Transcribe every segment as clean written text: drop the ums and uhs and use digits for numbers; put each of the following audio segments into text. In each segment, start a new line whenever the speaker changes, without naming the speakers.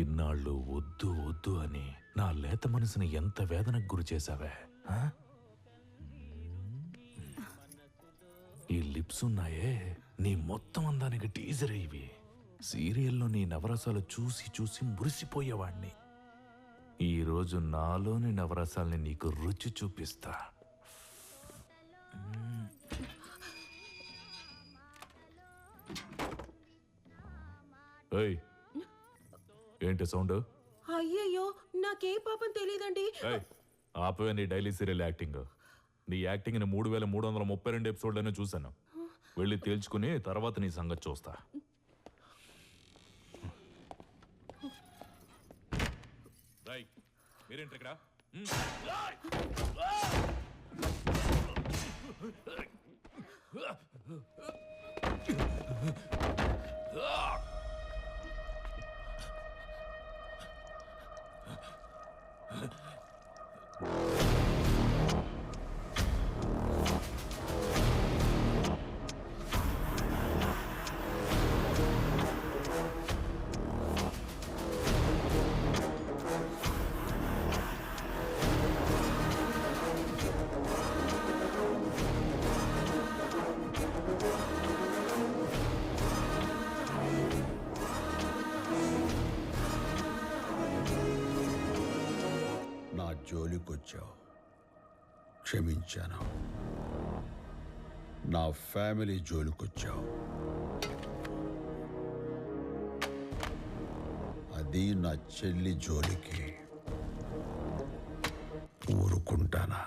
ఇన్నాళ్ళు వద్దు వద్దు అని నా లేత మనసుని ఎంత వేదనకు గురి చేశావే. ఈ లిప్స్ ఉన్నాయే నీ మొత్తం అందానికి టీజర్ ఇవి. సీరియల్లో నీ నవరసాలు చూసి చూసి మురిసిపోయేవాణ్ణి. ఈరోజు నాలోని నవరసాల్ని నీకు రుచి చూపిస్తా. ఏంటి సౌండ్?
అయ్యయ్యో, నాకే పాపం తెలియదండి.
ఆపవే నీ డైలీ సీరియల్ యాక్టింగ్. నీ యాక్టింగ్ 3332 ఎపిసోడ్లోనే చూశాను. వెళ్ళి తేల్చుకుని తర్వాత నీ సంగతి చూస్తా. మీరేంటి ఇక్కడ?
జోలికొచ్చావు, క్షమించాను. నా ఫ్యామిలీ జోలికొచ్చావు, అది నా చెల్లి జోలికి ఊరుకుంటానా?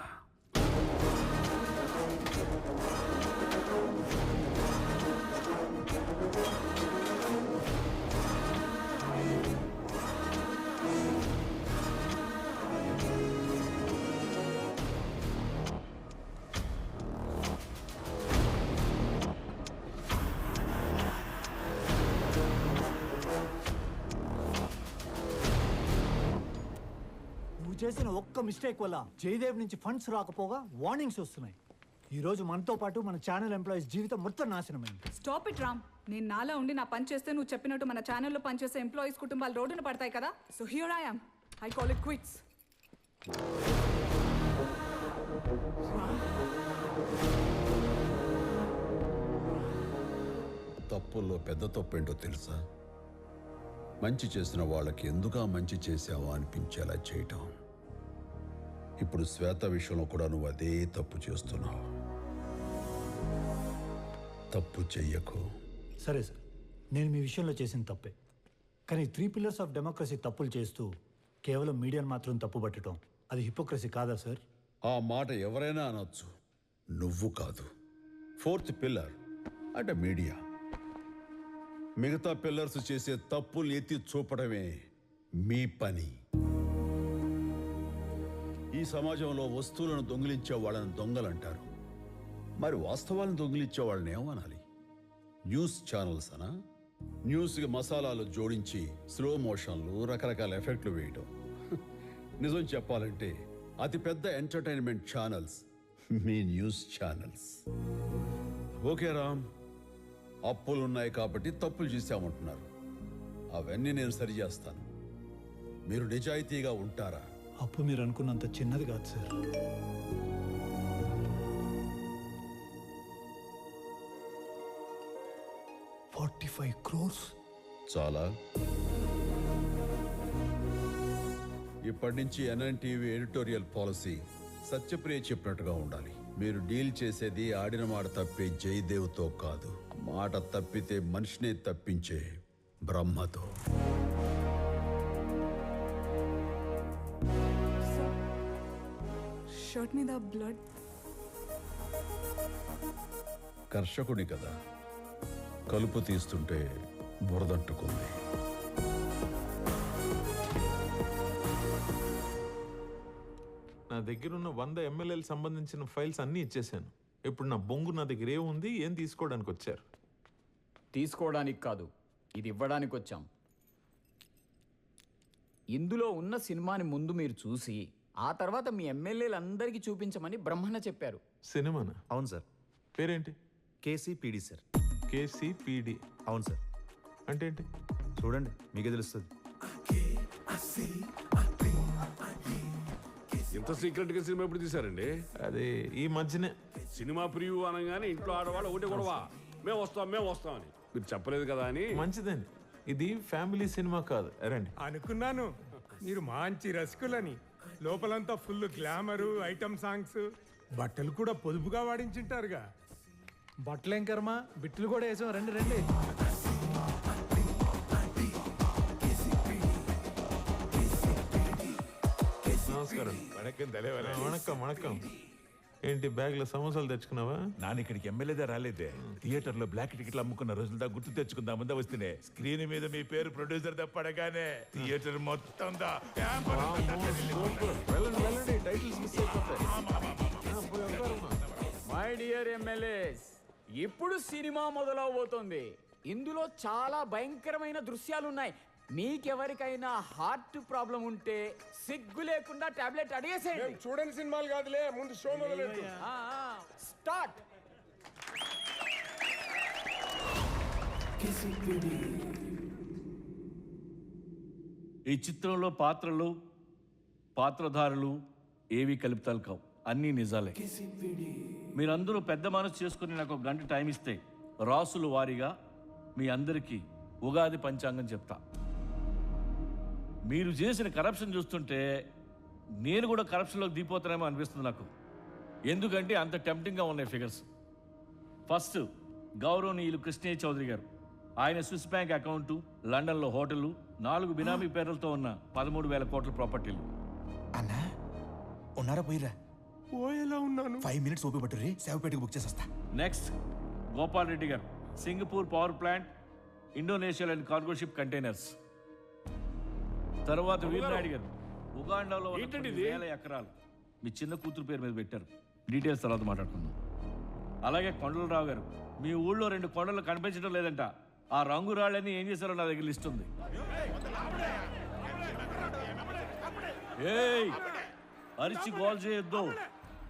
చేసిన ఒక్క మిస్టేక్ వల్ల జయదేవ్ నుంచి ఫండ్స్ రాకపోగా వార్నింగ్స్ వస్తున్నాయి. ఈ రోజు మనతో పాటు మన ఛానల్ ఎంప్లాయీస్ జీవితం మొత్తం నాశనమైంది.
Stop it Ram. నేను నాలా ఉండి నా పని చేస్తే నువ్వు చెప్పినట్టు మన ఛానల్లో పనిచేసే ఎంప్లాయీస్ కుటుంబాలు రోడ్డున పడతాయి కదా. So here I am. I call it quits.
తప్పుల్లో పెద్ద తప్పేంటో తెలుసా? మంచి చేసిన వాళ్ళకి ఎందుగా మంచి చేశావా అనిపించేలా చేయటం. ఇప్పుడు శ్వేత విషయంలో కూడా నువ్వు అదే తప్పు చేస్తున్నావు. తప్పు చెయ్యకు.
సరే సార్, నేను మీ విషయంలో చేసిన తప్పే. కానీ 3 pillars ఆఫ్ డెమోక్రసీ తప్పులు చేస్తూ కేవలం మీడియాను మాత్రం తప్పు పట్టడం అది హిపోక్రసీ కాదా సార్?
ఆ మాట ఎవరైనా అనొచ్చు, నువ్వు కాదు. 4th పిల్లర్ అంటే మీడియా. మిగతా పిల్లర్స్ చేసే తప్పులు ఎత్తి చూపడమే మీ పని. ఈ సమాజంలో వస్తువులను దొంగిలించే వాళ్ళని దొంగలంటారు. మరి వాస్తవాలను దొంగిలించే వాళ్ళని ఏమనాలి? న్యూస్ ఛానల్స్ అనా? న్యూస్కి మసాలాలు జోడించి స్లో మోషన్లు, రకరకాల ఎఫెక్ట్లు వేయడం. నిజం చెప్పాలంటే అతిపెద్ద ఎంటర్టైన్మెంట్ ఛానల్స్ మీ న్యూస్ ఛానల్స్. ఓకే రామ్, అప్పులున్నాయి కాబట్టి తప్పులు చేశామంటున్నారు. అవన్నీ నేను సరిచేస్తాను. మీరు నిజాయితీగా ఉంటారా?
అప్పు మీరు అనుకున్నంత చిన్నది కాదు సార్. $45 crores.
చాలా. ఇప్పటి నుంచి NNTV ఎడిటోరియల్ పాలసీ సత్యప్రియ చెప్పినట్టుగా ఉండాలి. మీరు డీల్ చేసేది ఆడిన మాట తప్పే జయదేవ్తో కాదు, మాట తప్పితే మనిషినే తప్పించే బ్రహ్మతో.
షర్ట్ మీద బ్లడ్.
కర్షకుని కదా, కలుపు తీస్తుంటే బురదంటుకుంది.
నా దగ్గర ఉన్న 100 MLL సంబంధించిన ఫైల్స్ అన్నీ ఇచ్చేసాను. ఇప్పుడు నా బొంగు నా దగ్గర ఏముంది, ఏం తీసుకోవడానికి వచ్చారు?
తీసుకోవడానికి కాదు, ఇది ఇవ్వడానికి వచ్చాం. ఇందులో ఉన్న సినిమాని ముందు మీరు చూసి ఆ తర్వాత మీ ఎమ్మెల్యేలందరికీ చూపించమని బ్రహ్మణ చెప్పారు.
సినిమానా?
అవును సార్.
పేరేంటి?
KCPD sir.
KCPD?
అవును సార్.
అంటే ఏంటి?
చూడండి, మీకే తెలుస్తుంది. ఇంత సీక్రెట్ గా సినిమా ఎప్పుడు తీశారండి?
అది ఈ మధ్యనే.
సినిమా ప్రివ్యూ అనగానే ఇంట్లో ఆడవాళ్ళు ఒకటి గొడవ, మేము వస్తాం అని. మీరు చెప్పలేదు కదా అని.
మంచిదండి, ఇది ఫ్యామిలీ సినిమా కాదు. రండి.
అనుకున్నాను మీరు మంచి రసికులని. లోపలంతా ఫుల్ గ్లామరు, ఐటమ్ సాంగ్స్, బట్టలు కూడా పొదుపుగా వాడించుంటారుగా.
బట్టలేం కర్మ, బిట్లు కూడా వేసాం. రండి రండి.
నమస్కారం. వణక్కం వణక్కం. ఏంటి బ్యాగ్ లో సమోసాలు తెచ్చుకున్నావా?
నాన్న ఇక్కడికి ఎమ్మెల్యేదా రాలేదే. థియేటర్ లో బ్లాక్ టికెట్లు అమ్ముకున్న రోజులదా గుర్తు తెచ్చుకుందామందా వస్తేనే స్క్రీన్ మీద మీ పేరు ప్రొడ్యూసర్ దా పడగానే థియేటర్ మొత్తం దా
వెళ్ళండి, టైటిల్స్ మిస్ అయిపోతాయి.
మై డియర్ ఎమ్మెల్యేస్, ఇప్పుడు సినిమా మొదలవబోతోంది. ఇందులో చాలా భయంకరమైన దృశ్యాలున్నాయి. మీకెవరికైనా హార్ట్ ప్రాబ్లం ఉంటే సిగ్గు లేకుండా టాబ్లెట్ అడిగేసేయండి.
చూడని సినిమాలు కాదులే, ముందు షో మొదలెట్టు.
స్టార్ట్.
ఈ చిత్రంలో పాత్రలు, పాత్రధారులు ఏవి కలుపుతాలు కావు, అన్నీ నిజాలే. మీరందరూ పెద్ద మనసు చేసుకుని నాకు ఒక గంట టైం ఇస్తే రాసులు వారీగా మీ అందరికీ ఉగాది పంచాంగం చెప్తా. మీరు చేసిన కరప్షన్ చూస్తుంటే నేను కూడా కరప్షన్లోకి దిగిపోతానేమో అనిపిస్తుంది నాకు. ఎందుకంటే అంత టెంప్టింగ్గా ఉన్నాయి ఫిగర్స్. ఫస్ట్, గౌరవనీయులు కృష్ణయ్య చౌదరి గారు. ఆయన స్విస్ బ్యాంక్ అకౌంటు, లండన్లో హోటళ్ళు, 4 బినామీ పేర్లతో ఉన్న 13,000 కోట్ల ప్రాపర్టీలు.
అన్నా ఉన్నారా? పోయిరా.
ఎలా ఉన్నాను?
5 మినిట్స్ ఓపి పట్టుర్రి, సేవపేటకు బుక్ చేసేస్తా.
నెక్స్ట్, గోపాల్ రెడ్డి గారు. Singapore power plant, Indonesia and cargo ship containers. తర్వాత వీరనాయుడు గారు. ఉగాండాలో ఉన్న కొన్ని వేల ఎకరాలు మీ చిన్న కూతురు పేరు మీద పెట్టారు. డీటెయిల్స్ తర్వాత మాట్లాడుకుందాం. అలాగే కొండలరావు గారు. మీ ఊళ్ళో 2 కొండలు కనిపించడం లేదంట. ఆ రంగు రాళ్ళని ఏం చేశారో నా దగ్గర లిస్ట్ ఉంది. ఏయ్, అరిచి గోల్ చేయొద్దు.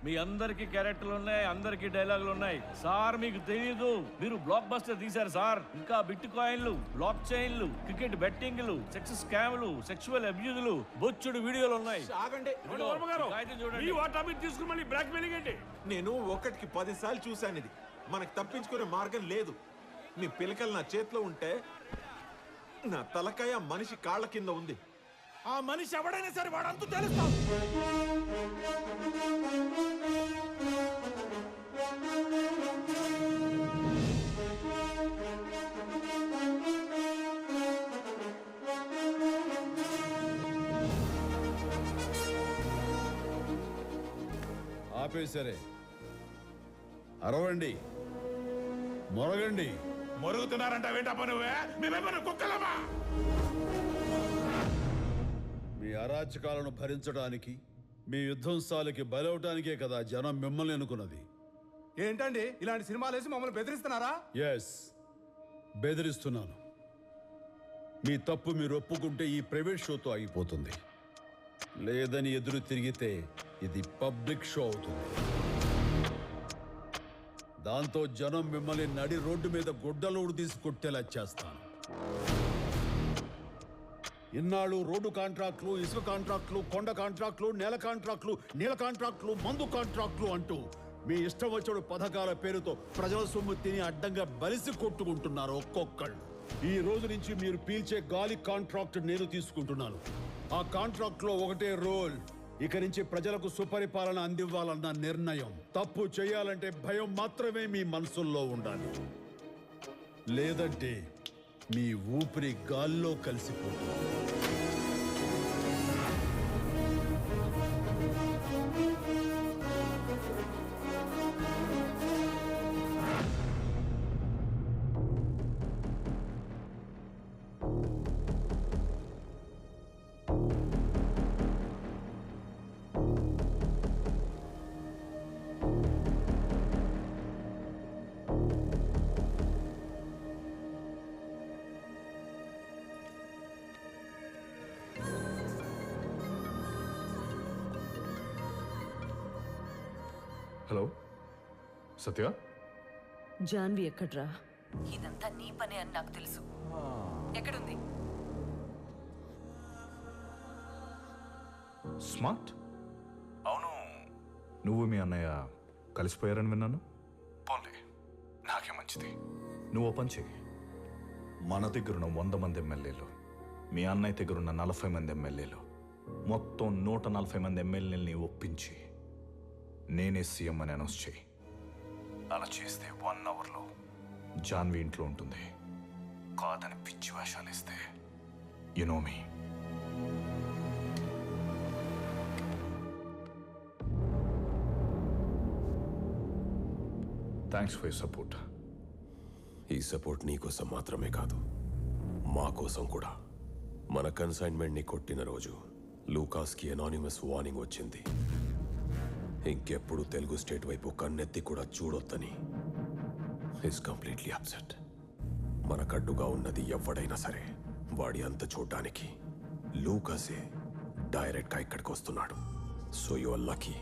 మీ అందరికీ క్యారెక్టర్లు ఉన్నాయి, అందరికీ డైలాగులు ఉన్నాయి. సార్ మీకు తెలియదు, మీరు బ్లాక్ బస్టర్ తీశారు సార్. ఇంకా బిట్ కాయిన్లు, బ్లాక్ చైన్లు, క్రికెట్ బెట్టింగ్లు, సెక్స్ స్కామ్లు, సెక్షువల్ అబ్యూజులు, బొచ్చుడు వీడియోలు ఉన్నాయి.
నేను ఒకటికి 10 సార్లు చూశాను. ఇది మనకు తప్పించుకునే మార్గం లేదు. నీ పిలకలు నా చేతిలో ఉంటే నా తలకాయ మనిషి కాళ్ళ కింద ఉంది.
ఆ మనిషి ఎవడైనా సరే వాడంతా తెలుస్తాం.
ఆపేసరే, అరవండి, మొరగండి.
మొరుగుతున్నారంట వెంటప్ప నువ్వే? మేమేమన్నా కుక్కలమా?
మీ అరాచకాలను భరించడానికి, మీ యుద్ధంసాలకి బలవటానికే కదా జనం మిమ్మల్ని ఎన్నుకున్నది.
ఏంటండి ఇలాంటి సినిమాలు వేసి మమ్మల్ని బెదిరిస్తున్నారా?
ఎస్, బెదిరిస్తున్నాను. మీ తప్పు మీరు ఒప్పుకుంటే ఈ ప్రైవేట్ షోతో ఆగిపోతుంది. లేదని ఎదురు తిరిగితే ఇది పబ్లిక్ షో అవుతుంది. దాంతో జనం మిమ్మల్ని నడి రోడ్డు మీద గుడ్డలోడు తీసి కొట్టేలా చేస్తాను. ఇన్నాళ్ళు రోడ్డు కాంట్రాక్టులు, ఇసుక కాంట్రాక్టులు, కొండ కాంట్రాక్టులు, నేల కాంట్రాక్టులు, నీళ్ళ కాంట్రాక్టులు, మందు కాంట్రాక్టులు అంటూ మీ ఇష్టం వచ్చాడు పథకాల పేరుతో ప్రజల సొమ్ము తిని అడ్డంగా బలిసి కొట్టుకుంటున్నారు ఒక్కొక్కళ్ళు. ఈ రోజు నుంచి మీరు పీల్చే గాలి కాంట్రాక్ట్ నేను తీసుకుంటున్నాను. ఆ కాంట్రాక్ట్ లో ఒకటే రూల్, ఇక నుంచి ప్రజలకు సుపరిపాలన అందివ్వాలన్న నిర్ణయం. తప్పు చేయాలంటే భయం మాత్రమే మీ మనసుల్లో ఉండాలి, లేదంటే మీ ఊపిరి గాల్లో కలిసిపోతుంది.
హలో సత్య,
జాన్వి ఎక్కడ్రా?
ఇదంతా నీ పనే అని నాకు తెలుసు. ఎక్కడుంది? స్మార్ట్? అవును, నువ్వు మీ అన్నయ్య కలిసిపోయారని విన్నాను. పోన్లే, నాకే మంచిది. నువ్వు ఓ పని చెయ్యి. మన దగ్గరున్న 100 మంది ఎమ్మెల్యేలు, మీ అన్నయ్య దగ్గరున్న 40 మంది ఎమ్మెల్యేలు, మొత్తం 140 మంది ఎమ్మెల్యేలని ఒప్పించి నేనే సీఎం అని అనౌన్స్ చేయి. అలా చేస్తే 1 అవర్లో జాన్వి ఇంట్లో ఉంటుంది. కాదని పిచ్చి వేషాలు ఇస్తే you know me. Thanks for your support.
ఈ సపోర్ట్ నీకోసం మాత్రమే కాదు, మా కోసం కూడా. మన కన్సైన్మెంట్ని కొట్టిన రోజు లూకాస్కి అనానిమస్ వార్నింగ్ వచ్చింది. ఇంకెప్పుడు తెలుగు స్టేట్ వైపు కన్నెత్తి కూడా చూడొద్దని. Is completely upset. మనకడ్డుగా ఉన్నది ఎవడైనా సరే వాడి అంత చూడ్డానికి లూకాసే డైరెక్ట్గా ఇక్కడికి వస్తున్నాడు. So you are lucky.